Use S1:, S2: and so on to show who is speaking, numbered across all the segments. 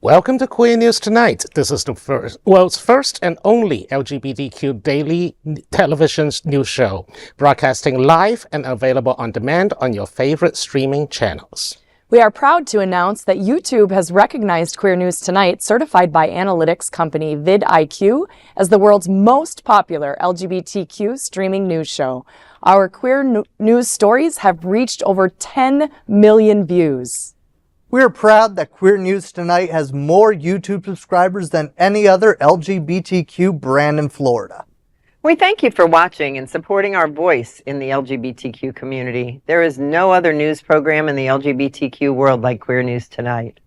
S1: Welcome to Queer News Tonight. This is the world's first and only LGBTQ daily television news show, broadcasting live and available on demand on your favorite streaming channels.
S2: We are proud to announce that YouTube has recognized Queer News Tonight, certified by analytics company vidIQ, as the world's most popular LGBTQ streaming news show. Our queer news stories have reached over 10 million views.
S3: We are proud that Queer News Tonight has more YouTube subscribers than any other LGBTQ brand in Florida.
S4: We thank you for watching and supporting our voice in the LGBTQ community. There is no other news program in the LGBTQ world like Queer News Tonight.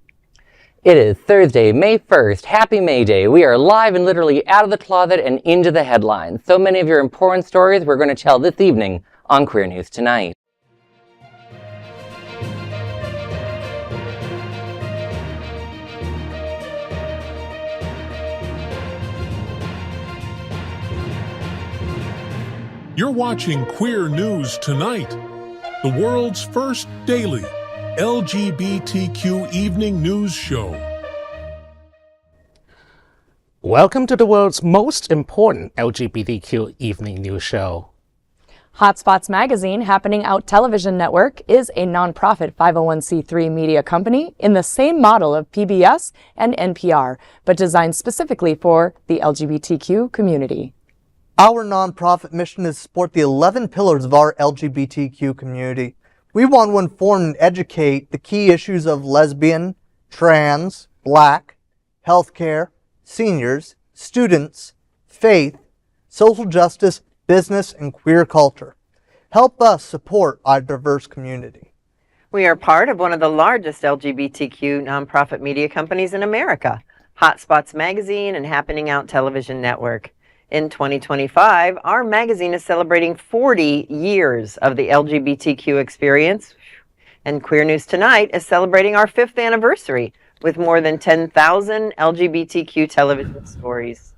S5: It is Thursday, May 1st. Happy May Day. We are live and literally out of the closet and into the headlines. So many of your important stories we're going to tell this evening on Queer News Tonight.
S6: You're watching Queer News Tonight, the world's first daily LGBTQ evening news show.
S1: Welcome to the world's most important LGBTQ evening news show.
S2: Hotspots Magazine, Happening Out Television Network, is a nonprofit 501c3 media company in the same model of PBS and NPR, but designed specifically for the LGBTQ community.
S3: Our nonprofit mission is to support the 11 pillars of our LGBTQ community. We want to inform and educate the key issues of lesbian, trans, black, healthcare, seniors, students, faith, social justice, business, and queer culture. Help us support our diverse community.
S4: We are part of one of the largest LGBTQ nonprofit media companies in America, Hotspots Magazine and Happening Out Television Network. In 2025, our magazine is celebrating 40 years of the LGBTQ experience, and Queer News Tonight is celebrating our 5th anniversary with more than 10,000 LGBTQ television stories.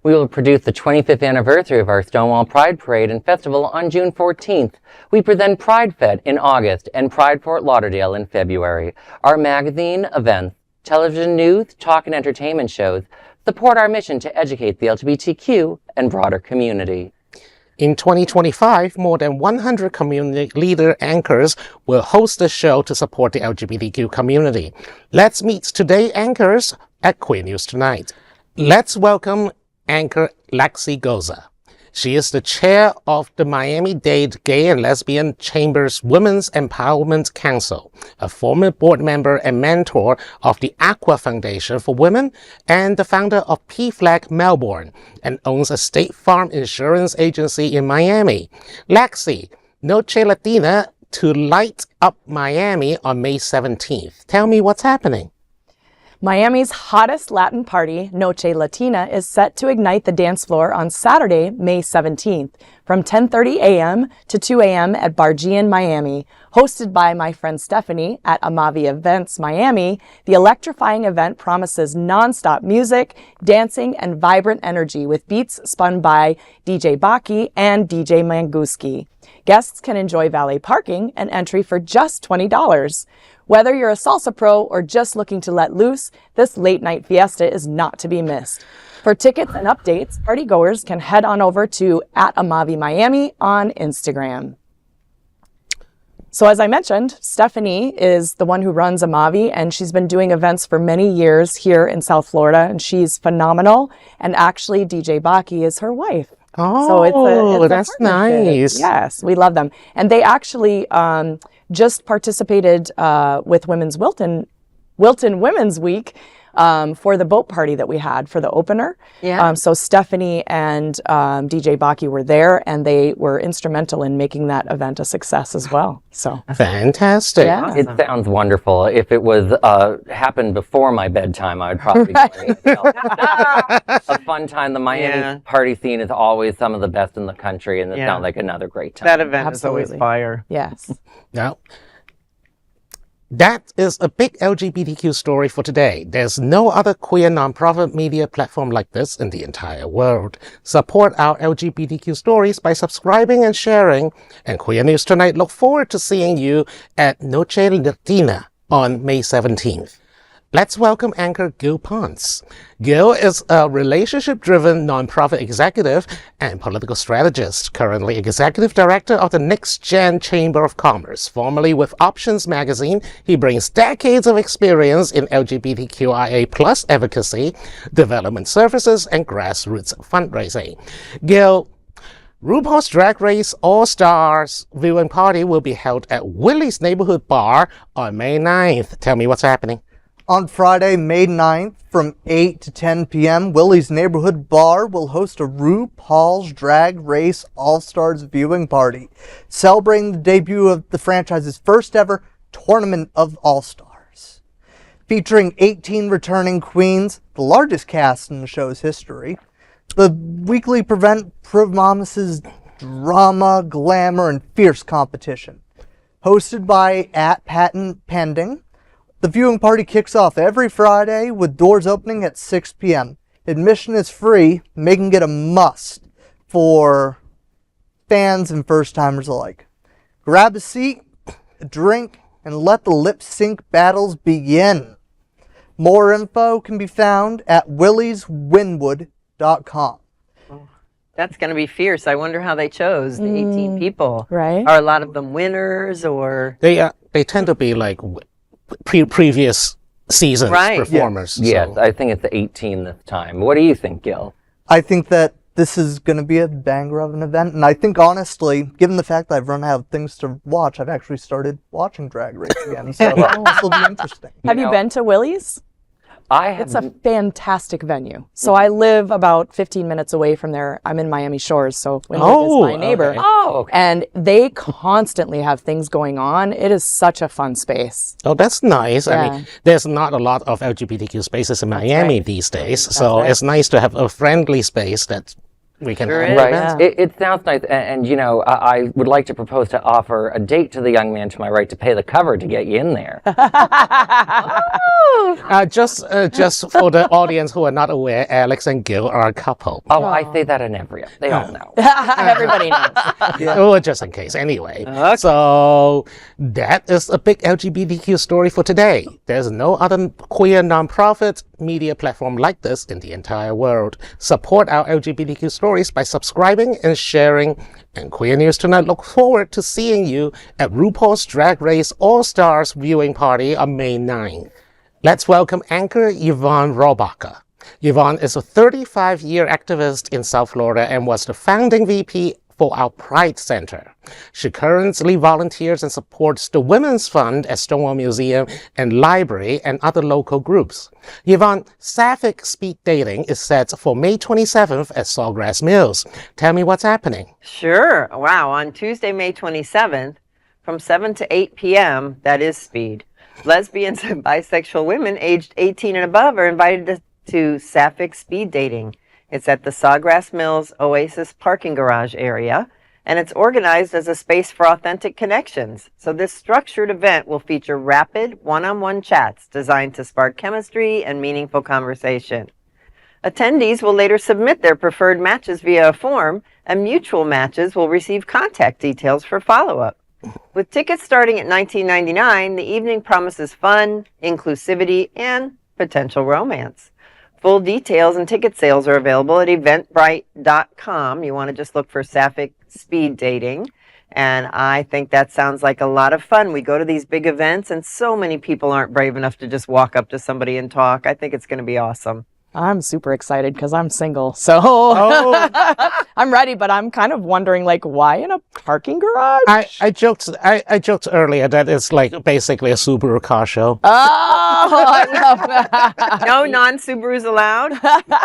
S5: We will produce the 25th anniversary of our Stonewall Pride Parade and Festival on June 14th. We present Pride Fest in August and Pride Fort Lauderdale in February. Our magazine, events, television news, talk, and entertainment shows support our mission to educate the LGBTQ and broader community.
S1: In 2025, more than 100 community leader anchors will host the show to support the LGBTQ community. Let's meet today's anchors at Queer News Tonight. Let's welcome anchor Lexi Goza. She is the chair of the Miami-Dade Gay and Lesbian Chamber's Women's Empowerment Council, a former board member and mentor of the Aqua Foundation for Women, and the founder of PFLAG Melbourne, and owns a State Farm insurance agency in Miami. Lexi, Noche Latina to light up Miami on May 17th. Tell me what's happening.
S2: Miami's hottest Latin party, Noche Latina, is set to ignite the dance floor on Saturday, May 17th, from 10:30 a.m. to 2 a.m. at Bargean, Miami. Hosted by my friend Stephanie at Amavi Events Miami, the electrifying event promises nonstop music, dancing, and vibrant energy with beats spun by DJ Baki and DJ Manguski. Guests can enjoy valet parking and entry for just $20. Whether you're a salsa pro or just looking to let loose, this late night fiesta is not to be missed. For tickets and updates, partygoers can head on over to @Amavi Miami on Instagram. So as I mentioned, Stephanie is the one who runs Amavi, and she's been doing events for many years here in South Florida, and she's phenomenal. And actually, DJ Baki is her wife.
S1: Oh,
S2: so it's
S1: that's nice.
S2: Yes, we love them. And they actually just participated with Wilton Women's Week for the boat party that we had for the opener.
S4: Yeah.
S2: So Stephanie and DJ Baki were there, and they were instrumental in making that event a success as well. So
S1: fantastic.
S2: Yeah.
S5: It sounds wonderful. If it was happened before my bedtime, I would probably a fun time. The Miami party scene is always some of the best in the country, and it sounds like another great time.
S4: That event is always fire.
S2: Yes.
S1: Now, that is a big LGBTQ story for today. There's no other queer nonprofit media platform like this in the entire world. Support our LGBTQ stories by subscribing and sharing. And Queer News Tonight look forward to seeing you at Noche Latina on May 17th. Let's welcome anchor Gil Ponte. Gil is a relationship-driven nonprofit executive and political strategist, currently executive director of the Next Gen Chamber of Commerce. Formerly with Options magazine, he brings decades of experience in LGBTQIA+ advocacy, development services, and grassroots fundraising. Gil, RuPaul's Drag Race All-Stars viewing party will be held at Willie's Neighborhood Bar on May 9th. Tell me what's happening.
S3: On Friday, May 9th, from 8 to 10 p.m., Willie's Neighborhood Bar will host a RuPaul's Drag Race All-Stars viewing party, celebrating the debut of the franchise's first ever Tournament of All-Stars. Featuring 18 returning queens, the largest cast in the show's history, the weekly event promises drama, glamour, and fierce competition. Hosted by @Patent Pending, the viewing party kicks off every Friday with doors opening at 6 p.m. Admission is free, making it a must for fans and first-timers alike. Grab a seat, a drink, and let the lip sync battles begin. More info can be found at willieswynwood.com.
S4: That's going to be fierce. I wonder how they chose the 18 people.
S2: Right.
S4: Are a lot of them winners or?
S1: They tend to be like previous seasons performers.
S5: Yes, I think it's 18 this time. What do you think, Gil?
S3: I think that this is going to be a banger of an event, and I think honestly, given the fact that I've run out of things to watch, I've actually started watching Drag Race again, so this will be interesting.
S2: Have you been to Willie's?
S5: I have.
S2: It's a fantastic venue. So I live about 15 minutes away from there. I'm in Miami Shores, so Wynwood is my neighbor.
S1: Okay.
S5: Oh, okay.
S2: And they constantly have things going on. It is such a fun space.
S1: Oh, that's nice. I
S2: Yeah.
S1: mean, there's not a lot of LGBTQ spaces in Miami these days, so it's nice to have a friendly space that we can
S4: Sure
S1: have
S4: is.
S5: Right.
S2: Yeah.
S5: It sounds nice. And you know, I would like to propose to offer a date to the young man to my right to pay the cover to get you in there.
S1: Just for the audience who are not aware, Alex and Gil are a couple.
S5: Oh, I say that in every. They all know.
S2: Everybody knows.
S1: Oh, just in case. Anyway, so that is a big LGBTQ story for today. There's no other queer nonprofit media platform like this in the entire world. Support our LGBTQ stories by subscribing and sharing. And Queer News Tonight look forward to seeing you at RuPaul's Drag Race All-Stars viewing party on May 9th. Let's welcome anchor Yvonne Rohrbacher. Yvonne is a 35-year activist in South Florida and was the founding VP for our Pride Center. She currently volunteers and supports the Women's Fund at Stonewall Museum and Library and other local groups. Yvonne, Sapphic speed dating is set for May 27th at Sawgrass Mills. Tell me what's happening.
S4: Sure. Wow. On Tuesday, May 27th, from 7 to 8 p.m., that is speed. Lesbians and bisexual women aged 18 and above are invited to Sapphic speed dating. It's at the Sawgrass Mills Oasis parking garage area, and it's organized as a space for authentic connections. So this structured event will feature rapid one-on-one chats designed to spark chemistry and meaningful conversation. Attendees will later submit their preferred matches via a form, and mutual matches will receive contact details for follow-up. With tickets starting at $19.99, the evening promises fun, inclusivity, and potential romance. Full details and ticket sales are available at eventbrite.com. You want to just look for Sapphic Speed Dating. And I think that sounds like a lot of fun. We go to these big events, and so many people aren't brave enough to just walk up to somebody and talk. I think it's going to be awesome.
S2: I'm super excited because I'm single, so I'm ready. But I'm kind of wondering, like, why in a parking garage?
S1: I joked earlier that it's like basically a Subaru car show.
S2: Oh, I love that.
S4: No non-Subarus allowed?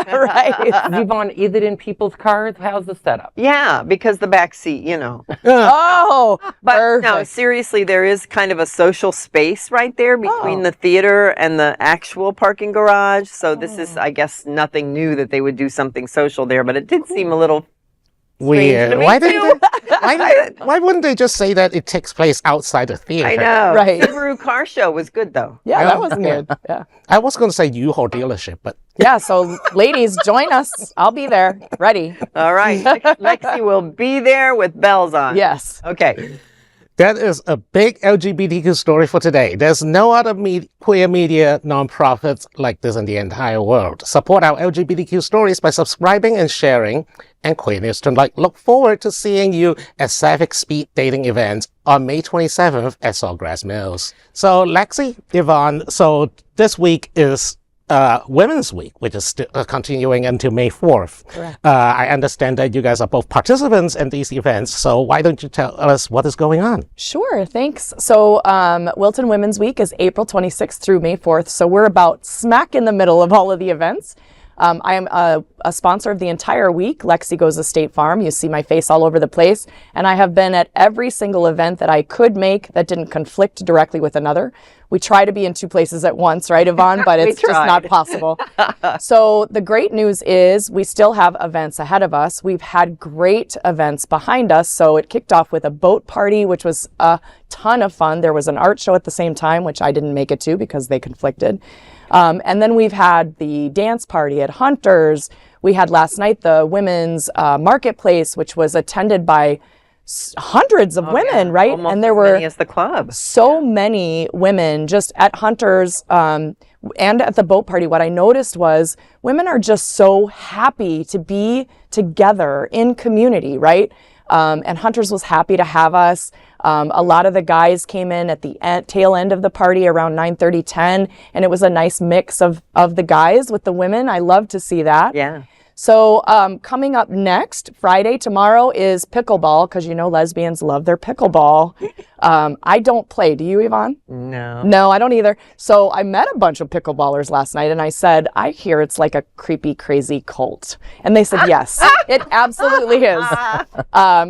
S2: Right.
S5: Yvonne, is it in people's cars? How's the setup?
S4: Yeah, because the back seat, you know.
S2: Oh,
S4: But no,
S2: perfect.
S4: seriously, there is kind of a social space right there between the theater and the actual parking garage. So this is, I guess, nothing new that they would do something social there, but it did seem a little
S1: Weird.
S4: to me
S1: Why
S4: too.
S1: why wouldn't they just say that it takes place outside the theater?
S4: I know.
S2: Right.
S4: Subaru car show was good though.
S2: Yeah, that was good. Yeah.
S1: I was going to say U-Haul dealership, but
S2: Yeah, so ladies, join us. I'll be there, ready.
S4: All right. Lexi will be there with bells on.
S2: Yes.
S4: Okay.
S1: That is a big LGBTQ story for today. There's no other queer media nonprofits like this in the entire world. Support our LGBTQ stories by subscribing and sharing. And Queer News Tonight look forward to seeing you at Sapphic speed dating event on May 27th at Sawgrass Mills. So Lexi, Yvonne, so this week is Women's Week, which is still continuing until May 4th.
S2: Correct.
S1: I understand that you guys are both participants in these events, so why don't you tell us what is going on?
S2: Sure, thanks. So Wilton Women's Week is April 26th through May 4th, so we're about smack in the middle of all of the events. I am a sponsor of the entire week, Lexi Goza State Farm. You see my face all over the place. And I have been at every single event that I could make that didn't conflict directly with another. We try to be in two places at once, right, Yvonne? But it's just not possible. So the great news is we still have events ahead of us. We've had great events behind us. So it kicked off with a boat party, which was a ton of fun. There was an art show at the same time, which I didn't make it to because they conflicted. And then we've had the dance party at Hunter's. We had last night the women's marketplace, which was attended by hundreds of women, right?
S4: Almost
S2: and there
S4: as
S2: were
S4: many as the club.
S2: so many women just at Hunter's and at the boat party. What I noticed was women are just so happy to be together in community, right? And Hunter's was happy to have us. A lot of the guys came in at the tail end of the party around 9:30, 10, and it was a nice mix of the guys with the women. I love to see that.
S4: Yeah.
S2: So coming up next, Friday, tomorrow, is pickleball, because you know lesbians love their pickleball. I don't play. Do you, Yvonne?
S4: No.
S2: No, I don't either. So I met a bunch of pickleballers last night, and I said, I hear it's like a creepy, crazy cult. And they said, yes, it absolutely is.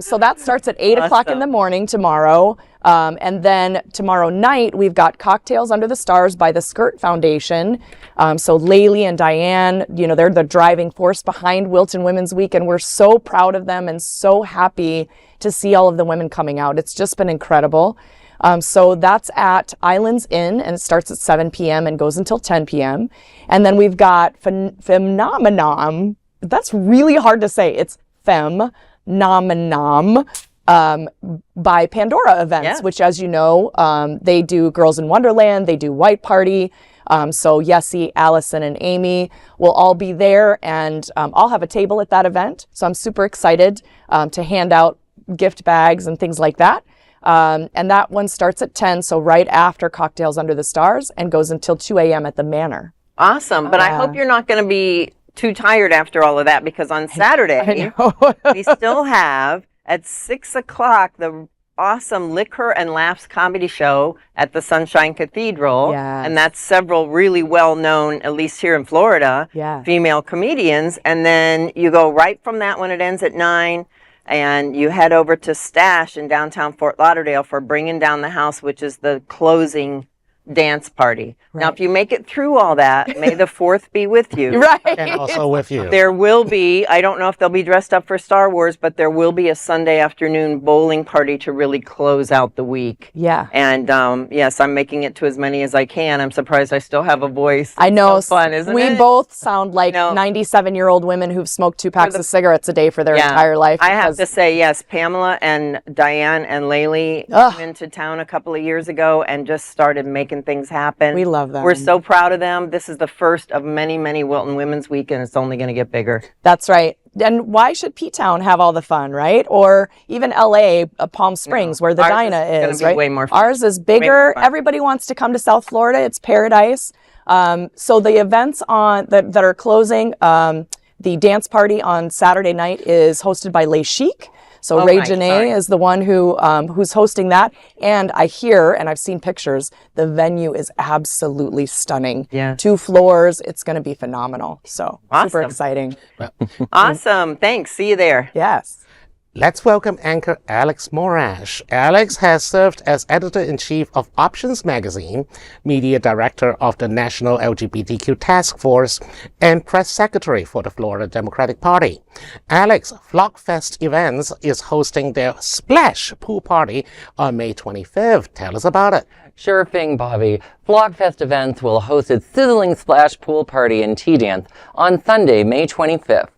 S2: So that starts at 8 o'clock in the morning tomorrow. And then tomorrow night, we've got Cocktails Under the Stars by the Skirt Foundation. So Laylee and Diane, you know, they're the driving force behind Wilton Women's Week, and we're so proud of them and so happy to see all of the women coming out. It's just been incredible. So that's at Islands Inn, and it starts at 7 p.m. and goes until 10 p.m. And then we've got Phenomenon. That's really hard to say. It's Phenomenon. By Pandora Events, which, as you know, they do Girls in Wonderland, they do White Party. So Yessie, Allison, and Amy will all be there, and I'll have a table at that event. So I'm super excited to hand out gift bags and things like that. And that one starts at 10, so right after Cocktails Under the Stars, and goes until 2 a.m. at the Manor.
S4: Awesome. But I hope you're not going to be too tired after all of that, because on Saturday, we still have at 6 o'clock, the awesome Liquor and Laughs comedy show at the Sunshine Cathedral.
S2: Yes.
S4: And that's several really well-known, at least here in Florida, female comedians. And then you go right from that when it ends at 9, and you head over to Stash in downtown Fort Lauderdale for Bringing Down the House, which is the closing dance party. Right. Now, if you make it through all that, may the 4th be with you.
S2: Right.
S1: And also with you.
S4: There will be, I don't know if they'll be dressed up for Star Wars, but there will be a Sunday afternoon bowling party to really close out the week.
S2: Yeah.
S4: And yes, I'm making it to as many as I can. I'm surprised I still have a voice.
S2: I know.
S4: It's so fun, isn't it?
S2: We both sound like 97-year-old women who've smoked 2 packs of cigarettes a day for their entire life.
S4: I have to say, yes, Pamela and Diane and Laylee came into town a couple of years ago and just started making things happen.
S2: We love them.
S4: We're so proud of them. This is the first of many, many Wilton Women's Week, and it's only going to get bigger.
S2: That's right. And why should P-Town have all the fun, right? Or even LA, Palm Springs, where the Dinah is, right?
S4: Way more fun.
S2: Ours is bigger. Everybody wants to come to South Florida. It's paradise. So the events on that are closing, the dance party on Saturday night is hosted by Les Chic. So Ray Janae is the one who's hosting that. And I hear, and I've seen pictures, the venue is absolutely stunning.
S4: Yeah.
S2: 2 floors. It's going to be phenomenal. So super exciting.
S4: Awesome. Thanks. See you there.
S2: Yes.
S1: Let's welcome anchor Alex Morash. Alex has served as editor-in-chief of Options magazine, media director of the National LGBTQ Task Force, and press secretary for the Florida Democratic Party. Alex, Flockfest Events is hosting their Splash Pool Party on May 25th. Tell us about it.
S5: Sure thing, Bobby. Flockfest Events will host its sizzling splash pool party and tea dance on Sunday, May 25th.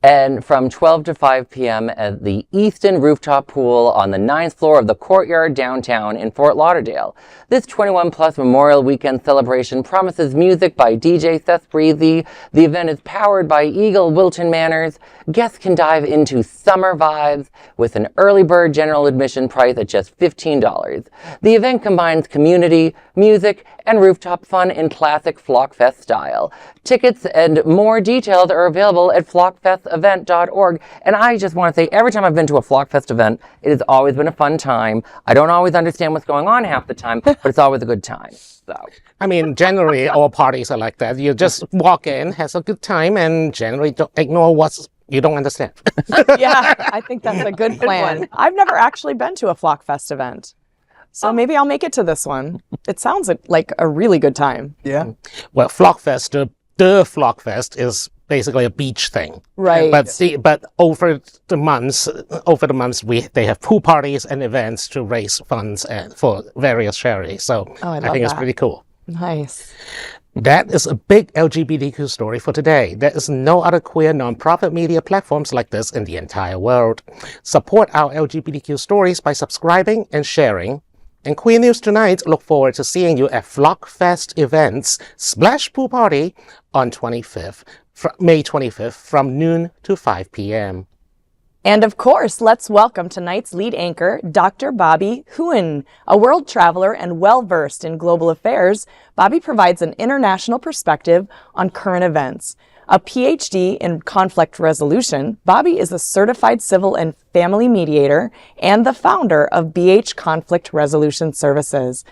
S5: and from 12 to 5 p.m. at the Easton Rooftop Pool on the 9th floor of the Courtyard downtown in Fort Lauderdale. This 21-plus Memorial Weekend celebration promises music by DJ Seth Breezy. The event is powered by Eagle Wilton Manors. Guests can dive into summer vibes with an early bird general admission price at just $15. The event combines community, music, and rooftop fun in classic Flockfest style. Tickets and more details are available at flockfestevent.org. And I just want to say, every time I've been to a Flockfest event, it has always been a fun time. I don't always understand what's going on half the time, but it's always a good time. So,
S1: I mean, generally, all parties are like that. You just walk in, has a good time, and generally don't ignore what's you don't understand.
S2: Yeah, I think that's a good plan. I've never actually been to a Flockfest event. So maybe I'll make it to this one. It sounds like a really good time.
S3: Yeah.
S1: Well, Flockfest, the Flockfest is basically a beach thing.
S2: Right.
S1: But over the months, they have pool parties and events to raise funds for various charities. So
S2: I
S1: think it's pretty cool.
S2: Nice.
S1: That is a big LGBTQ story for today. There is no other queer nonprofit media platforms like this in the entire world. Support our LGBTQ stories by subscribing and sharing. And Queer News Tonight look forward to seeing you at Flockfest events Splash Pool Party on May 25th from noon to 5 p.m.
S2: And of course, let's welcome tonight's lead anchor, Dr. Bobby Huen. A world traveler and well-versed in global affairs, Bobby provides an international perspective on current events. A PhD in conflict resolution, Bobby is a certified civil and family mediator and the founder of BH Conflict Resolution Services.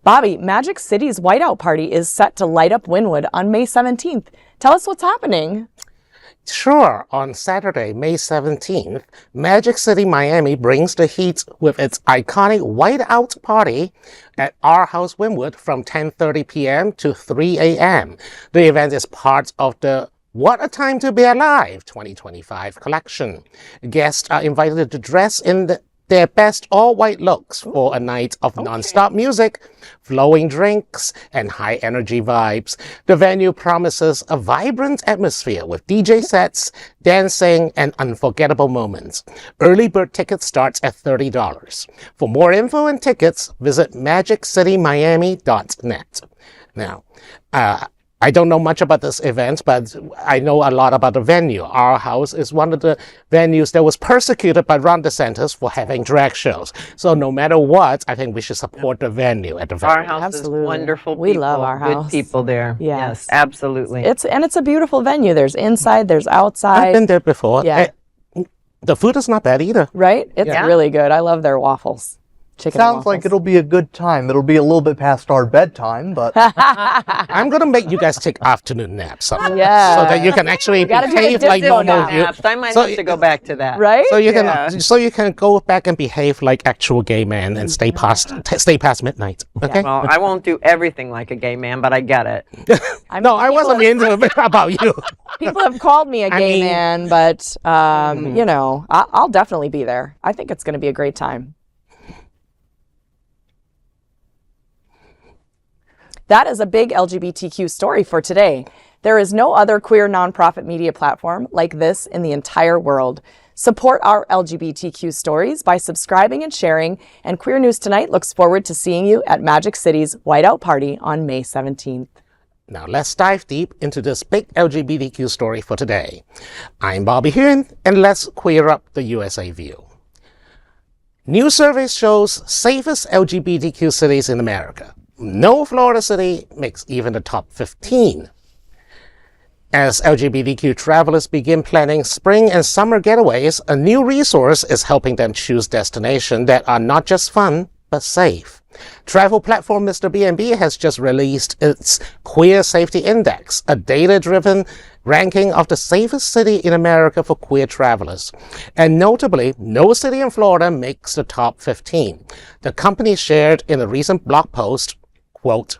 S2: Bobby, Magic City's Whiteout Party is set to light up Wynwood on May 17th. Tell us what's happening.
S1: Sure, on Saturday, May 17th, Magic City, Miami brings the heat with its iconic Whiteout Party at our house Wynwood from 10:30 p.m. to 3 a.m. The event is part of the What a Time to Be Alive 2025 collection. Guests are invited to dress in their best all-white looks for a night of non-stop music, flowing drinks, and high-energy vibes. The venue promises a vibrant atmosphere with DJ sets, dancing, and unforgettable moments. Early bird tickets starts at $30. For more info and tickets, visit magiccitymiami.net. Now, I don't know much about this event, but I know a lot about the venue. Our house is one of the venues that was persecuted by Ron DeSantis for having drag shows. So no matter what, I think we should support the venue at the venue.
S4: Our house
S2: Absolutely.
S4: is wonderful.
S2: We
S4: people,
S2: love our house.
S4: Good people there.
S2: Yes.
S4: Yes, absolutely.
S2: It's a beautiful venue. There's inside, there's outside.
S1: I've been there before.
S2: Yeah.
S1: The food is not bad either.
S2: Right? It's
S4: Yeah.
S2: really good. I love their waffles. Chicken and
S3: Sounds like
S2: waffles.
S3: it'll be a good time. It'll be a little bit past our bedtime, but
S1: I'm going to make you guys take afternoon naps sometime,
S2: Yeah.
S1: so that you can actually
S2: gotta do
S1: behave
S2: a
S1: like
S2: disco
S1: normal.
S2: nap.
S4: I might
S1: So-
S4: have to go back to that.
S2: Right?
S1: So you
S4: Yeah.
S1: can go back and behave like actual gay men and stay past midnight. Okay?
S4: Well, I won't do everything like a gay man, but I get it.
S1: No, I wasn't into it about you.
S2: People have called me a gay
S1: mean-
S2: man, but, you know, I'll definitely be there. I think it's going to be a great time. That is a big LGBTQ story for today. There is no other queer nonprofit media platform like this in the entire world. Support our LGBTQ stories by subscribing and sharing, and Queer News Tonight looks forward to seeing you at Magic City's Whiteout Party on May 17th.
S1: Now let's dive deep into this big LGBTQ story for today. I'm Bobby Huen, and let's queer up the USA view. New survey shows safest LGBTQ cities in America. No Florida city makes even the top 15. As LGBTQ travelers begin planning spring and summer getaways, a new resource is helping them choose destinations that are not just fun, but safe. Travel platform Mr. B&B has just released its Queer Safety Index, a data-driven ranking of the safest city in America for queer travelers. And notably, no city in Florida makes the top 15. The company shared in a recent blog post, quote,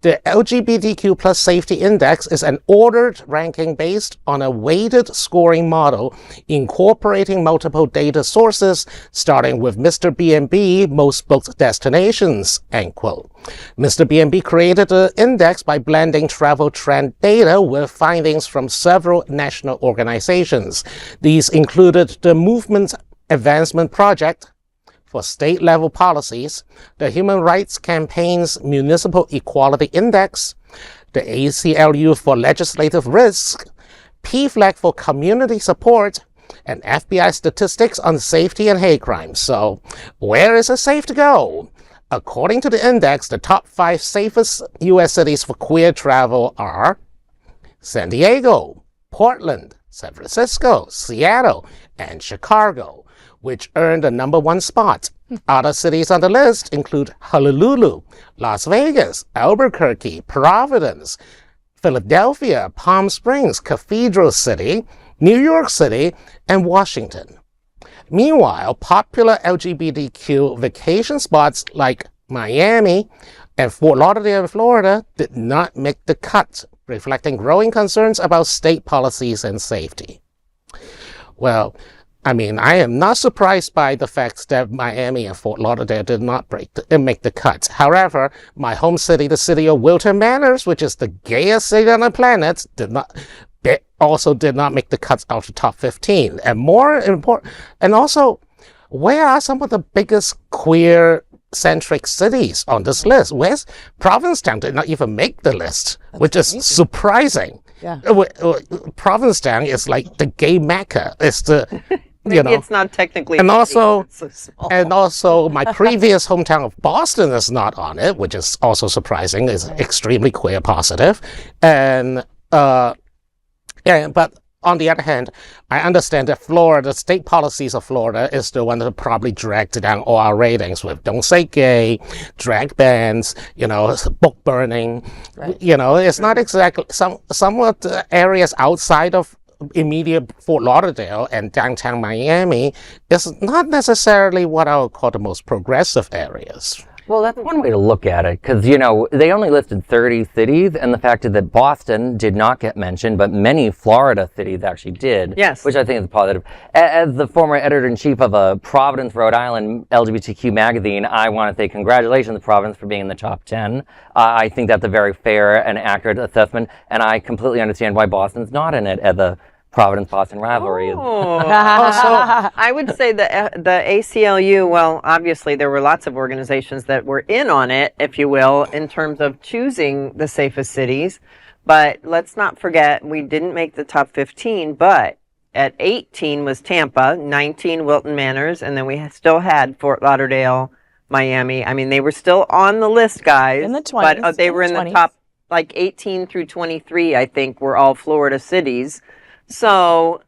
S1: The LGBTQ plus safety index is an ordered ranking based on a weighted scoring model incorporating multiple data sources, starting with Mr. B&B most booked destinations, end quote. Mr. B&B created the index by blending travel trend data with findings from several national organizations. These included the Movement Advancement Project for state-level policies, the Human Rights Campaign's Municipal Equality Index, the ACLU for Legislative Risk, PFLAG for Community Support, and FBI statistics on safety and hate crimes. So, where is it safe to go? According to the index, the top 5 safest U.S. cities for queer travel are San Diego, Portland, San Francisco, Seattle, and Chicago, which earned the #1 spot. Other cities on the list include Honolulu, Las Vegas, Albuquerque, Providence, Philadelphia, Palm Springs, Cathedral City, New York City, and Washington. Meanwhile, popular LGBTQ vacation spots like Miami and Fort Lauderdale, Florida, did not make the cut, reflecting growing concerns about state policies and safety. Well, I mean, I am not surprised by the fact that Miami and Fort Lauderdale did not make the cut. However, my home city, the city of Wilton Manors, which is the gayest city on the planet, also did not make the cuts out of the top 15. And more important, and also, where are some of the biggest queer-centric cities on this list? Where's Provincetown did not even make the list, which is surprising.
S2: Yeah.
S1: Provincetown is like the gay mecca. It's the
S4: Maybe it's not technically.
S1: And also,
S4: it's so small.
S1: and also, my previous hometown of Boston is not on it, which is also surprising. It's extremely queer positive, and but on the other hand, I understand that Florida, state policies of Florida, is the one that probably dragged down all our ratings with "Don't Say Gay," drag bans, book burning.
S2: Right.
S1: It's not exactly some of the areas outside of immediate Fort Lauderdale and downtown Miami is not necessarily what I would call the most progressive areas.
S5: Well, that's one way to look at it, because, they only listed 30 cities, and the fact is that Boston did not get mentioned, but many Florida cities actually did.
S4: Yes.
S5: Which I think is positive. As the former editor-in-chief of a Providence, Rhode Island LGBTQ magazine, I want to say congratulations to Providence for being in the top 10. I think that's a very fair and accurate assessment, and I completely understand why Boston's not in it as a Providence-Boston rivalry.
S4: I would say the ACLU, well, obviously there were lots of organizations that were in on it, if you will, in terms of choosing the safest cities. But let's not forget, we didn't make the top 15, but at 18 was Tampa, 19 Wilton Manors, and then we still had Fort Lauderdale, Miami. I mean, they were still on the list, guys.
S2: In the 20s.
S4: But they were in the top, like 18 through 23, I think, were all Florida cities. So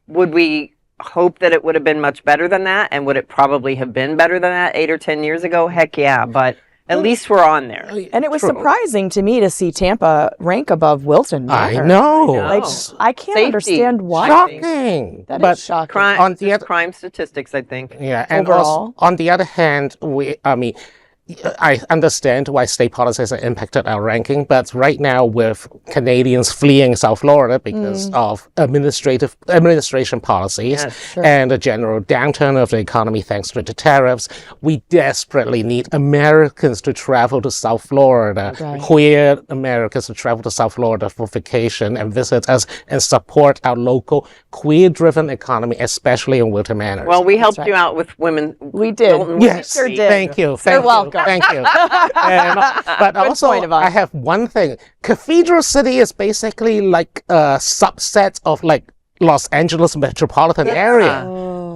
S4: would we hope that it would have been much better than that? And would it probably have been better than that 8 or 10 years ago? Heck yeah. But at least we're on there.
S2: And it was surprising to me to see Tampa rank above Wilton Manor.
S1: I know.
S2: Like, I can't
S4: Safety.
S2: understand why.
S1: Shocking.
S2: That
S1: But
S2: is shocking.
S4: Crime statistics, I think.
S1: Yeah, and
S2: Overall.
S1: also, on the other hand, I understand why state policies have impacted our ranking, but right now with Canadians fleeing South Florida because of administration policies and the general downturn of the economy thanks to the tariffs, we desperately need Americans to travel to South Florida, queer Americans to travel to South Florida for vacation and visit us and support our local queer-driven economy, especially in Wilton Manors.
S4: Well, we helped you out with women.
S2: We did.
S4: Wilton
S1: Yes,
S2: sure did.
S1: Thank you.
S2: You're welcome.
S1: Thank you. But also,
S2: point, Yvonne.
S1: I have one thing. Cathedral City is basically like a subset of like Los Angeles metropolitan area.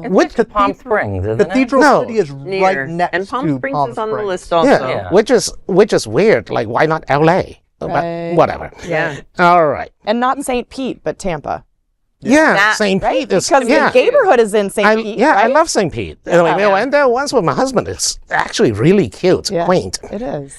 S5: Which to Palm Springs, isn't
S3: Cathedral
S1: No.
S3: City is right next
S4: and Palm
S3: to
S4: Springs
S3: Palm
S4: is on the
S3: Springs.
S4: list also.
S1: Yeah, which is weird. Like, why not LA? But whatever.
S4: Yeah.
S1: All right.
S2: And not St. Pete, but Tampa.
S1: Yeah, St. Pete is
S2: Because the neighborhood is in St. Pete,
S1: I
S2: right?
S1: love St. Pete. I went there once with my husband. It's actually really cute, quaint.
S2: It is.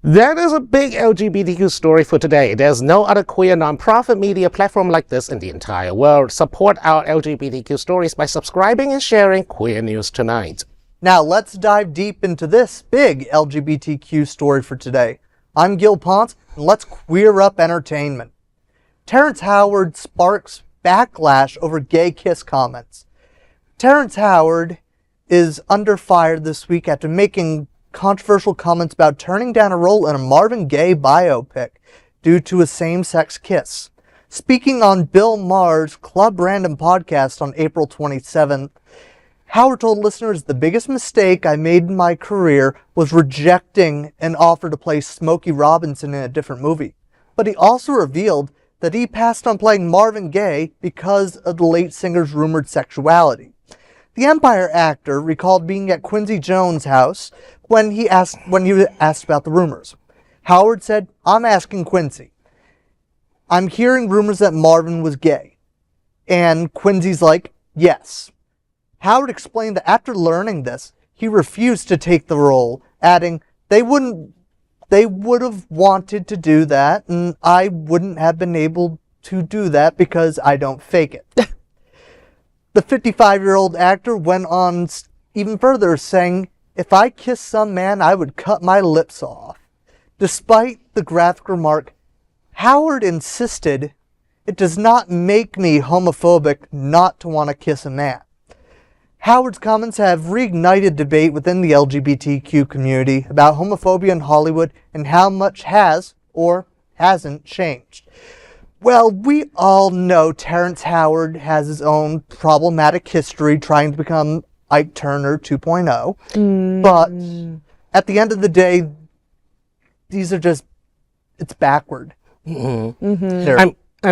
S1: That is a big LGBTQ story for today. There's no other queer nonprofit media platform like this in the entire world. Support our LGBTQ stories by subscribing and sharing Queer News Tonight.
S3: Now let's dive deep into this big LGBTQ story for today. I'm Gil Ponte, and let's queer up entertainment. Terrence Howard sparks backlash over gay kiss comments. Terrence Howard is under fire this week after making controversial comments about turning down a role in a Marvin Gaye biopic due to a same-sex kiss. Speaking on Bill Maher's Club Random podcast on April 27th, Howard told listeners, "The biggest mistake I made in my career was rejecting an offer to play Smokey Robinson in a different movie." But he also revealed that he passed on playing Marvin Gaye because of the late singer's rumored sexuality. The Empire actor recalled being at Quincy Jones' house when he was asked about the rumors. Howard said, "I'm asking Quincy. I'm hearing rumors that Marvin was gay." And Quincy's like, "Yes." Howard explained that after learning this, he refused to take the role, adding, They would have wanted to do that, and I wouldn't have been able to do that because I don't fake it." The 55-year-old actor went on even further, saying, "If I kissed some man, I would cut my lips off." Despite the graphic remark, Howard insisted, "It does not make me homophobic not to want to kiss a man." Howard's comments have reignited debate within the LGBTQ community about homophobia in Hollywood and how much has or hasn't changed. Well, we all know Terrence Howard has his own problematic history trying to become Ike Turner 2.0. But at the end of the day, these are just, it's backward.
S1: I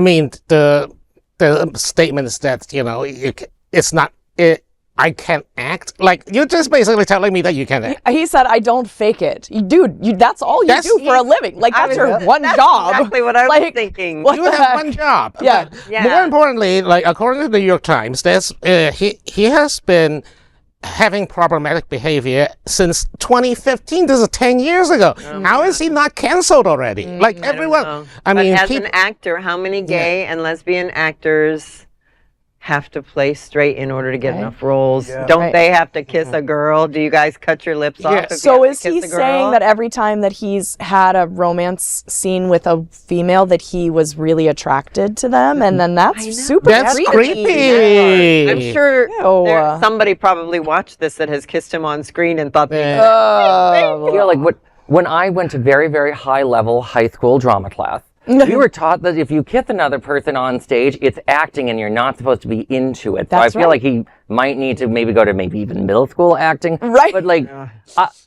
S1: mean, the statement is that, it's not... I can't act. Like, you're just basically telling me that you can't act.
S2: He said, "I don't fake it." Dude, that's all you do for a living. Like, that's your one job.
S4: Exactly what I was thinking.
S1: You have one job.
S2: Yeah.
S1: More importantly, like, according to the New York Times, there's he has been having problematic behavior since 2015. This is 10 years ago. How is he not canceled already? Like, everyone. I mean,
S4: as an actor, how many gay and lesbian actors have to play straight in order to get enough roles? Don't they have to kiss a girl? Do you guys cut your lips off? If
S2: So
S4: you have
S2: is
S4: to kiss
S2: he
S4: a girl?
S2: saying that every time that he's had a romance scene with a female that he was really attracted to them? And then that's super
S1: That's creepy.
S4: I'm sure somebody probably watched this that has kissed him on screen and thought,
S5: When I went to very, very high level high school drama class, we were taught that if you kiss another person on stage, it's acting and you're not supposed to be into it. So I feel like he might need to maybe go to even middle school acting.
S2: Right.
S5: But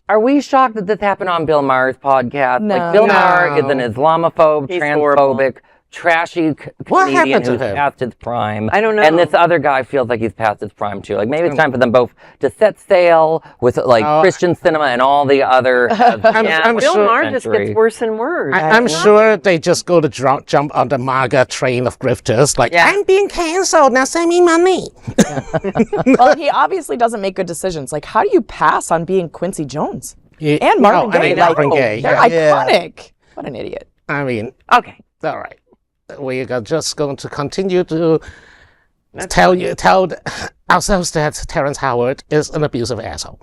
S5: are we shocked that this happened on Bill Maher's podcast?
S2: No.
S5: Like, Bill Maher is an Islamophobe,
S4: He's
S5: transphobic, trashy comedian who's past his prime.
S4: I don't know.
S5: And this other guy feels like he's past his prime too. Like, maybe it's time for them both to set sail with Christian cinema and all the other.
S4: Bill Maher just gets worse and worse.
S1: I'm sure they just go to jump on the MAGA train of grifters. Like, I'm being canceled, now send me money.
S2: Well, he obviously doesn't make good decisions. Like, how do you pass on being Quincy Jones and Marvin Gaye?
S1: Marvin Gaye.
S2: They're iconic. What an idiot.
S1: I mean,
S4: okay.
S1: All right. We are just going to continue to tell ourselves that Terrence Howard is an abusive asshole.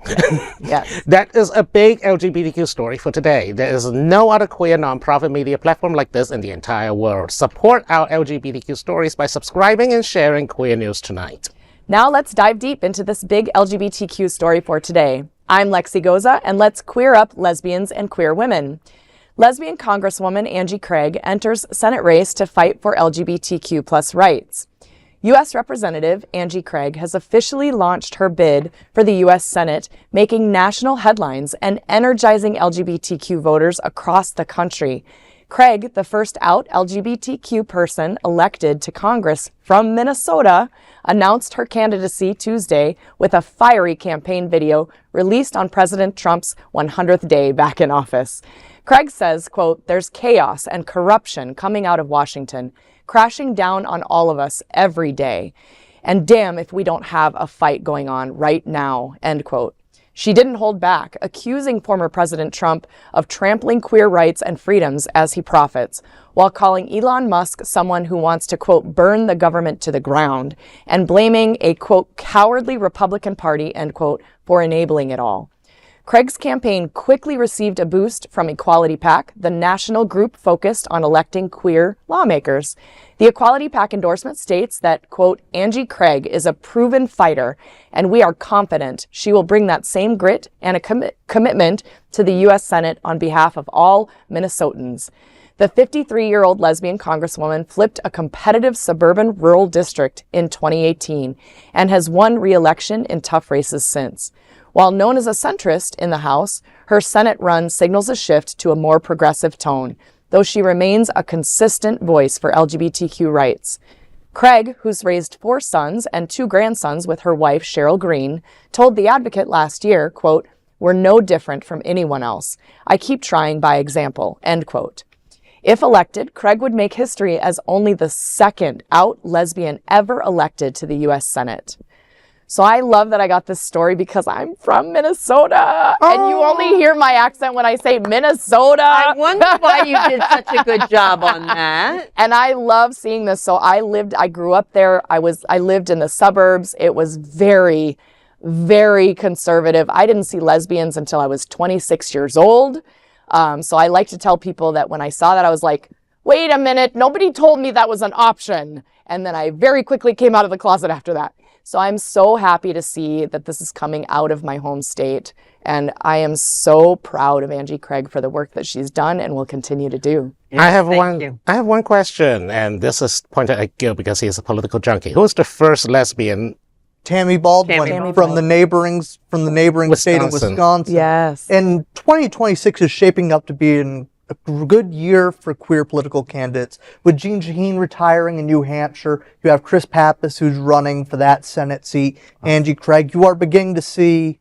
S2: Yes.
S1: That is a big LGBTQ story for today. There is no other queer nonprofit media platform like this in the entire world. Support our LGBTQ stories by subscribing and sharing Queer News Tonight.
S2: Now let's dive deep into this big LGBTQ story for today. I'm Lexi Goza, and let's queer up lesbians and queer women. Lesbian Congresswoman Angie Craig enters Senate race to fight for LGBTQ plus rights. U.S. Representative Angie Craig has officially launched her bid for the U.S. Senate, making national headlines and energizing LGBTQ voters across the country. Craig, the first out LGBTQ person elected to Congress from Minnesota, announced her candidacy Tuesday with a fiery campaign video released on President Trump's 100th day back in office. Craig says, quote, "There's chaos and corruption coming out of Washington, crashing down on all of us every day. And damn if we don't have a fight going on right now," end quote. She didn't hold back, accusing former President Trump of trampling queer rights and freedoms as he profits, while calling Elon Musk someone who wants to, quote, "burn the government to the ground," and blaming a, quote, "cowardly Republican Party," end quote, for enabling it all. Craig's campaign quickly received a boost from Equality PAC, the national group focused on electing queer lawmakers. The Equality PAC endorsement states that, quote, Angie Craig is a proven fighter, and we are confident she will bring that same grit and a commitment to the U.S. Senate on behalf of all Minnesotans. The 53-year-old lesbian congresswoman flipped a competitive suburban rural district in 2018 and has won re-election in tough races since. While known as a centrist in the House, her Senate run signals a shift to a more progressive tone, though she remains a consistent voice for LGBTQ rights. Craig, who's raised 4 sons and 2 grandsons with her wife, Cheryl Green, told The Advocate last year, quote, we're no different from anyone else. I keep trying by example, end quote. If elected, Craig would make history as only the second out lesbian ever elected to the U.S. Senate. So I love that I got this story because I'm from Minnesota, and you only hear my accent when I say Minnesota.
S4: I wonder why you did such a good job on that.
S2: And I love seeing this. So I grew up there. I lived in the suburbs. It was very, very conservative. I didn't see lesbians until I was 26 years old. So I like to tell people that when I saw that, I was like, wait a minute, nobody told me that was an option. And then I very quickly came out of the closet after that. So I'm so happy to see that this is coming out of my home state. And I am so proud of Angie Craig for the work that she's done and will continue to do.
S4: Yes,
S1: I have one question, and this is pointed at Gil because he's a political junkie. Who was the first lesbian?
S3: Tammy Baldwin from the neighboring state of Wisconsin.
S2: Yes.
S3: And 2026 is shaping up to be a good year for queer political candidates. With Jean Shaheen retiring in New Hampshire, you have Chris Pappas who's running for that Senate seat, Angie Craig. You are beginning to see,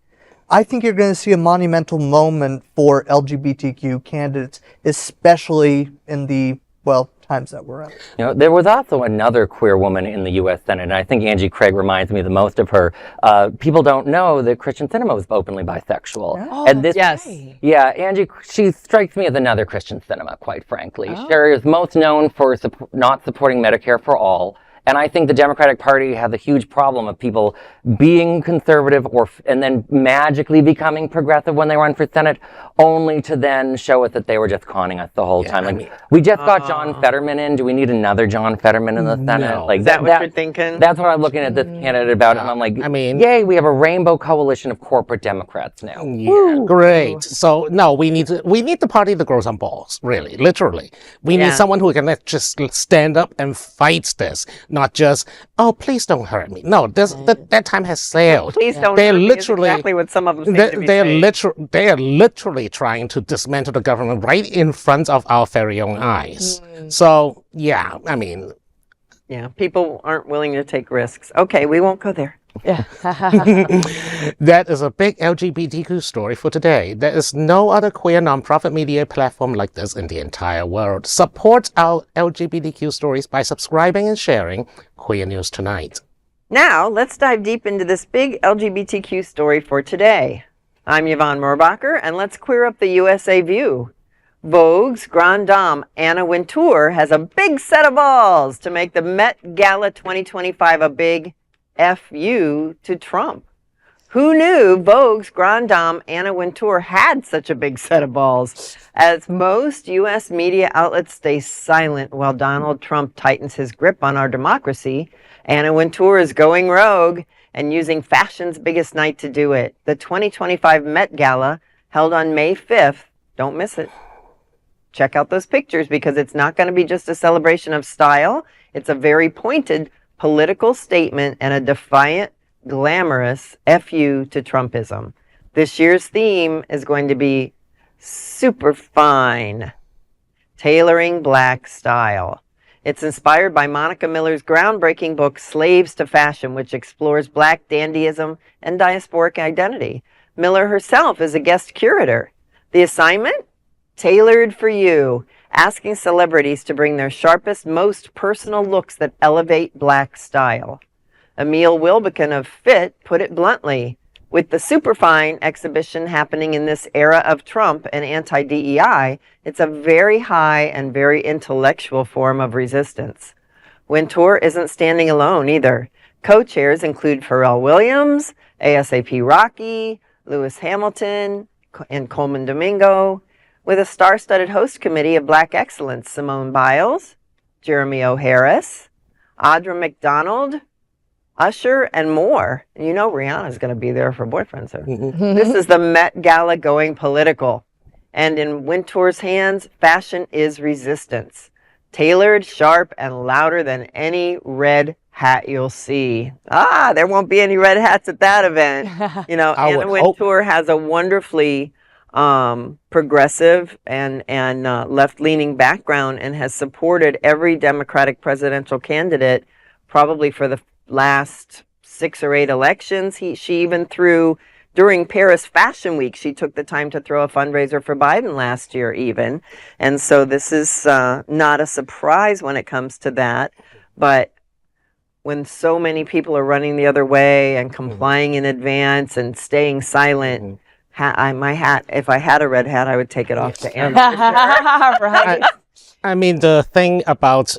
S3: I think you're going to see a monumental moment for LGBTQ candidates, especially in the, times that we're in.
S5: You know, there was also another queer woman in the U.S. Senate, and I think Angie Craig reminds me the most of her. People don't know that Christian Cinema was openly bisexual.
S2: Oh,
S5: and this,
S4: yes.
S5: Yeah, Angie, she strikes me as another Christian Cinema, quite frankly. She is most known for not supporting Medicare for all. And I think the Democratic Party has a huge problem of people being conservative and then magically becoming progressive when they run for Senate, only to then show us that they were just conning us the whole time. We just got John Fetterman in. Do we need another John Fetterman in the Senate?
S1: No.
S5: Like
S4: Is that what you're thinking?
S5: That's what I'm looking at this candidate about, and I'm like, yay, we have a rainbow coalition of corporate Democrats now.
S1: Yeah, great. So no, we need the party to grow some balls. Really, literally, we need someone who can just stand up and fight this. Not just, oh, please don't hurt me. No, that time has sailed.
S4: Please don't
S1: they're
S4: hurt me
S1: literally,
S4: is exactly what some of them seem to be saying.
S1: They are literally trying to dismantle the government right in front of our very own eyes. So, yeah,
S4: Yeah, people aren't willing to take risks. Okay, we won't go there.
S1: that is a big LGBTQ story for today. There is no other queer nonprofit media platform like this in the entire world. Support our LGBTQ stories by subscribing and sharing Queer News Tonight.
S4: Now, let's dive deep into this big LGBTQ story for today. I'm Yvonne Rohrbacher, and let's queer up the USA view. Vogue's Grande Dame Anna Wintour has a big set of balls to make the Met Gala 2025 a big F.U. to Trump. Who knew Vogue's Grande Dame Anna Wintour had such a big set of balls? As most U.S. media outlets stay silent while Donald Trump tightens his grip on our democracy, Anna Wintour is going rogue and using fashion's biggest night to do it. The 2025 Met Gala, held on May 5th. Don't miss it. Check out those pictures because it's not going to be just a celebration of style. It's a very pointed political statement and a defiant, glamorous F.U. to Trumpism. This year's theme is going to be super fine, tailoring black style. It's inspired by Monica Miller's groundbreaking book, Slaves to Fashion, which explores black dandyism and diasporic identity. Miller herself is a guest curator. The assignment? Tailored for you, asking celebrities to bring their sharpest, most personal looks that elevate black style. Emil Wilbekin of Fit put it bluntly, with the Superfine exhibition happening in this era of Trump and anti-DEI, it's a very high and very intellectual form of resistance. Wintour isn't standing alone either. Co-chairs include Pharrell Williams, ASAP Rocky, Lewis Hamilton, in Coleman Domingo, with a star-studded host committee of Black excellence: Simone Biles, Jeremy O. Harris, Audra McDonald, Usher, and more. And you know Rihanna's going to be there for boyfriend, so. This is the Met Gala going political. And in WINTOUR's hands, fashion is resistance. Tailored, sharp, and louder than any red hat you'll see. There won't be any red hats at that event. You know, Anna WINTOUR has a wonderfully progressive and left-leaning background, and has supported every Democratic presidential candidate probably for the last 6 or 8 elections. She even threw, during Paris Fashion Week, she took the time to throw a fundraiser for Biden last year even. And so this is not a surprise when it comes to that. But when so many people are running the other way and complying in advance and staying silent, my hat, if I had a red hat, I would take it off to Anna.
S2: Right.
S1: I mean, the thing about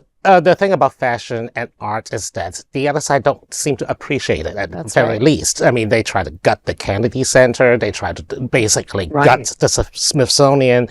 S1: fashion and art is that the other side don't seem to appreciate it at the very least. I mean, they try to gut the Kennedy Center. They try to basically gut the Smithsonian.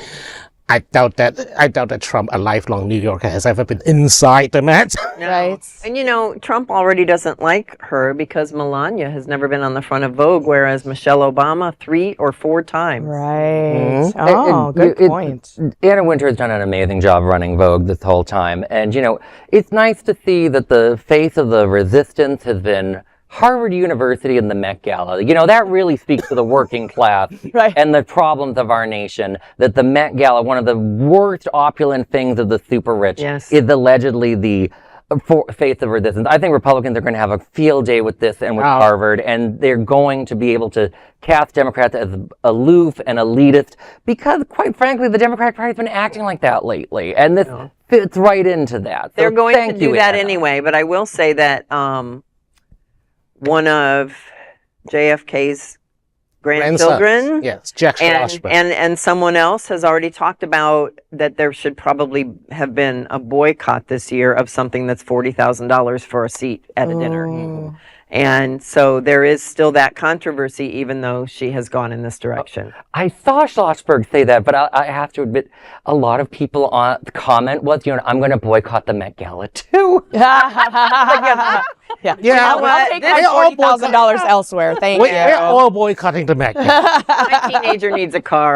S1: I doubt that Trump, a lifelong New Yorker, has ever been inside the Met.
S4: No.
S2: Right.
S4: And you know, Trump already doesn't like her because Melania has never been on the front of Vogue, whereas Michelle Obama 3 or 4 times.
S2: Right. Oh, good point.
S5: Anna WINTOUR has done an amazing job running Vogue this whole time. And, you know, it's nice to see that the face of the resistance has been Harvard University and the Met Gala. You know, that really speaks to the working class and the problems of our nation, that the Met Gala, one of the worst opulent things of the super rich, is allegedly the face of resistance. I think Republicans are going to have a field day with this and with Harvard, and they're going to be able to cast Democrats as aloof and elitist because, quite frankly, the Democratic Party has been acting like that lately, and this fits right into that.
S4: They're going to do that anyway, but I will say that one of JFK's grandchildren,
S1: Jack
S4: and someone else has already talked about that there should probably have been a boycott this year of something that's $40,000 for a seat at a dinner. And so there is still that controversy, even though she has gone in this direction.
S5: I saw Schlossberg say that, but I have to admit, a lot of people on the comment was, you know, I'm going to boycott the Met Gala too.
S2: I'll take my $40,000 elsewhere. Thank you.
S1: We're all boycotting the Met Gala.
S4: My teenager needs a car.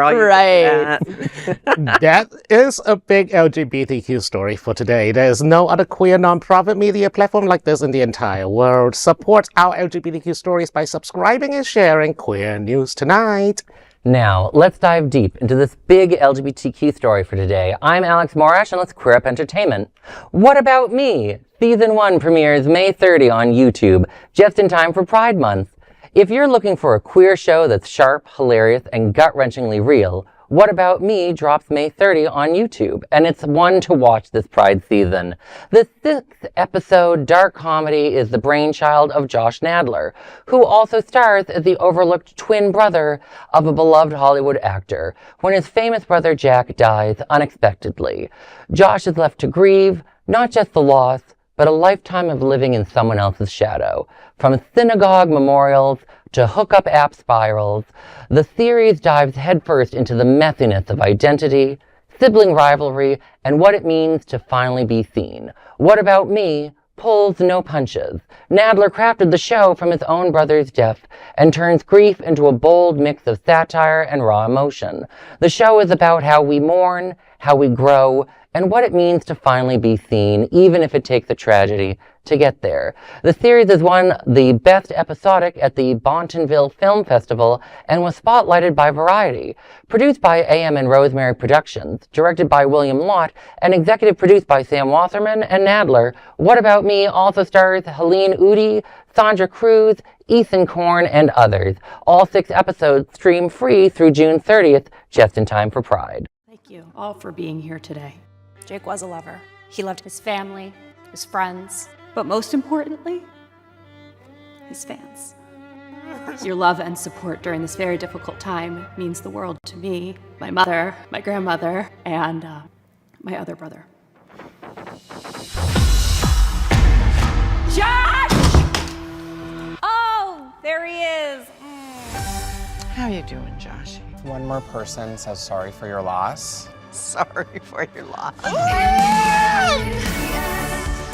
S1: That is a big LGBTQ story for today. There's no other queer nonprofit media platform like this in the entire world. Support our LGBTQ stories by subscribing and sharing Queer News Tonight.
S5: Now, let's dive deep into this big LGBTQ story for today. I'm Alex Morash, and let's queer up entertainment. What About Me? Season 1 premieres May 30 on YouTube, just in time for Pride Month. If you're looking for a queer show that's sharp, hilarious, and gut-wrenchingly real, What About Me drops May 30 on YouTube, and it's one to watch this Pride season. The 6th episode dark comedy is the brainchild of Josh Nadler, who also stars as the overlooked twin brother of a beloved Hollywood actor when his famous brother Jack dies unexpectedly. Josh is left to grieve not just the loss, but a lifetime of living in someone else's shadow. From synagogue memorials to hookup app spirals, the series dives headfirst into the messiness of identity, sibling rivalry, and what it means to finally be seen. What About Me pulls no punches. Nadler crafted the show from his own brother's death and turns grief into a bold mix of satire and raw emotion. The show is about how we mourn, how we grow, and what it means to finally be seen, even if it takes a tragedy to get there. The series has won the Best Episodic at the Bontonville Film Festival and was spotlighted by Variety. Produced by A.M. and Rosemary Productions, directed by William Lott, and executive produced by Sam Wasserman and Nadler, What About Me also stars Helene Udy, Sandra Cruz, Ethan Korn, and others. All 6 episodes stream free through June 30th, just in time for Pride.
S7: Thank you all for being here today. Jake was a lover. He loved his family, his friends, but most importantly, his fans. Your love and support during this very difficult time means the world to me, my mother, my grandmother, and my other brother. Josh! Oh, there he is.
S8: How you doing, Joshy? One more person says sorry for your loss.
S4: Sorry for your loss.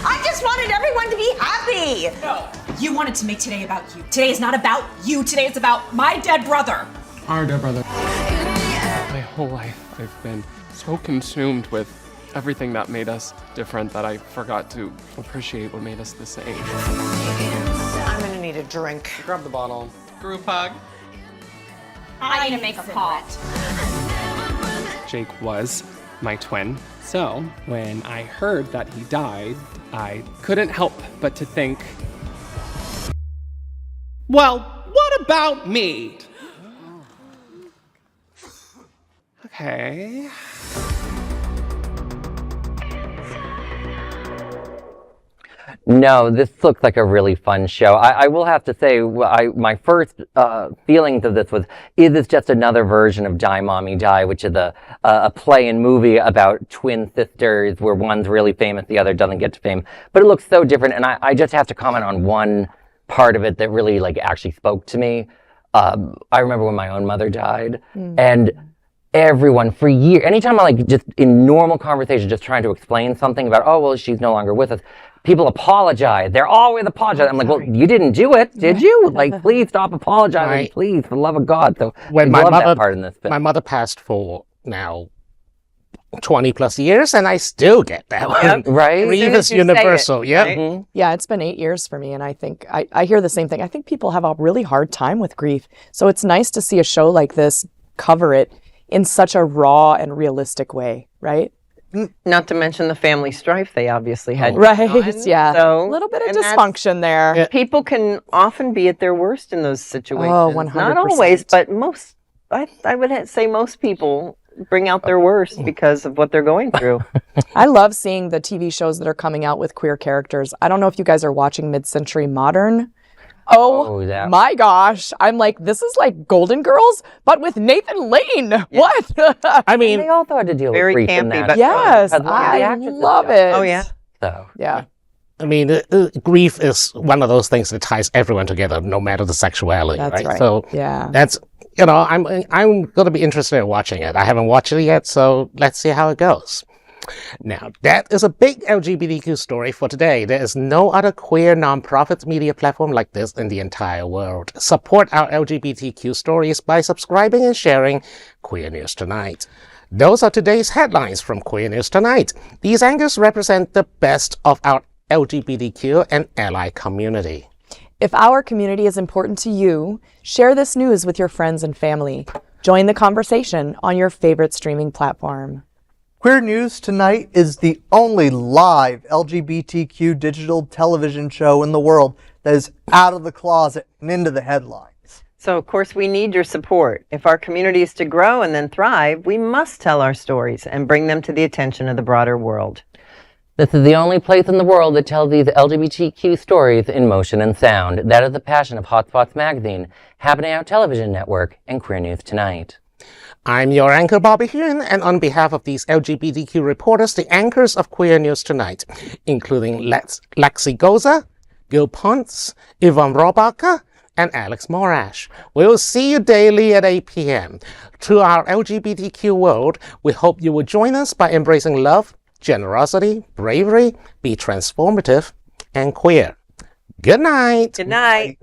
S9: I just wanted everyone to be happy.
S10: No, you wanted to make today about you. Today is not about you. Today is about my dead brother.
S11: Our dead brother. My whole life I've been so consumed with everything that made us different that I forgot to appreciate what made us the same.
S9: I'm gonna need a drink.
S11: Grab the bottle. Group hug.
S7: I need to make a call.
S11: Jake was my twin. So when I heard that he died, I couldn't help but to think, well, what about me? Okay.
S5: No, this looks like a really fun show. I will have to say, my first feelings of this was, is this just another version of Die Mommy Die, which is a play and movie about twin sisters where one's really famous, the other doesn't get to fame. But it looks so different, and I just have to comment on one part of it that really actually spoke to me. I remember when my own mother died, and everyone for years, anytime I just in normal conversation, just trying to explain something about, oh, well, she's no longer with us, people apologize. They're always apologizing. I'm like, well, you didn't do it, did you? Please stop apologizing, please, for the love of God. So
S1: when
S5: I love that part in this film.
S1: My mother passed for now 20 plus years, and I still get that one.
S5: Yep, right?
S1: Grief is universal. Yeah.
S4: right?
S1: Mm-hmm.
S2: Yeah, it's been 8 years for me, and I think I hear the same thing. I think people have a really hard time with grief. So it's nice to see a show like this cover it in such a raw and realistic way, right?
S4: Not to mention the family strife they obviously had.
S2: Right, yeah.
S4: So,
S2: a little bit of
S4: and that's-
S2: dysfunction there.
S1: Yeah.
S4: People can often be at their worst in those situations.
S2: Oh, 100%.
S4: Not always, but most, I would say most people bring out their worst because of what they're going through.
S2: I love seeing the TV shows that are coming out with queer characters. I don't know if you guys are watching Mid-Century Modern. Oh
S5: yeah.
S2: my gosh. I'm like, this is like Golden Girls, but with Nathan Lane.
S4: Yeah.
S2: What?
S1: I mean,
S5: They also had to deal
S4: Very
S5: with grief in
S4: campy,
S5: that
S4: but-
S5: show.
S2: Yes,
S5: Because one of the
S2: I
S5: actresses
S2: love
S5: died.
S2: it.
S4: Oh, yeah.
S5: So,
S2: Yeah.
S1: I mean, grief is one of those things that ties everyone together, no matter the sexuality,
S2: That's right.
S1: So
S2: Yeah.
S1: that's, I'm going to be interested in watching it. I haven't watched it yet, so let's see how it goes. Now, that is a big LGBTQ story for today. There is no other queer nonprofit media platform like this in the entire world. Support our LGBTQ stories by subscribing and sharing Queer News Tonight. Those are today's headlines from Queer News Tonight. These anchors represent the best of our LGBTQ and ally community.
S2: If our community is important to you, share this news with your friends and family. Join the conversation on your favorite streaming platform.
S3: Queer News Tonight is the only live LGBTQ digital television show in the world that is out of the closet and into the headlines.
S4: So, of course, we need your support. If our community is to grow and then thrive, we must tell our stories and bring them to the attention of the broader world.
S5: this is the only place in the world that tells these LGBTQ stories in motion and sound. That is the passion of Hotspots Magazine, Happening Out Television Network, and Queer News Tonight.
S1: I'm your anchor, Bobby Huen, and on behalf of these LGBTQ reporters, the anchors of Queer News Tonight, including Lexi Goza, Gil Ponte, Yvonne Rohrbacher, and Alex Morash. We'll see you daily at 8 p.m. To our LGBTQ world, we hope you will join us by embracing love, generosity, bravery, be transformative, and queer. Good night.
S4: Good night.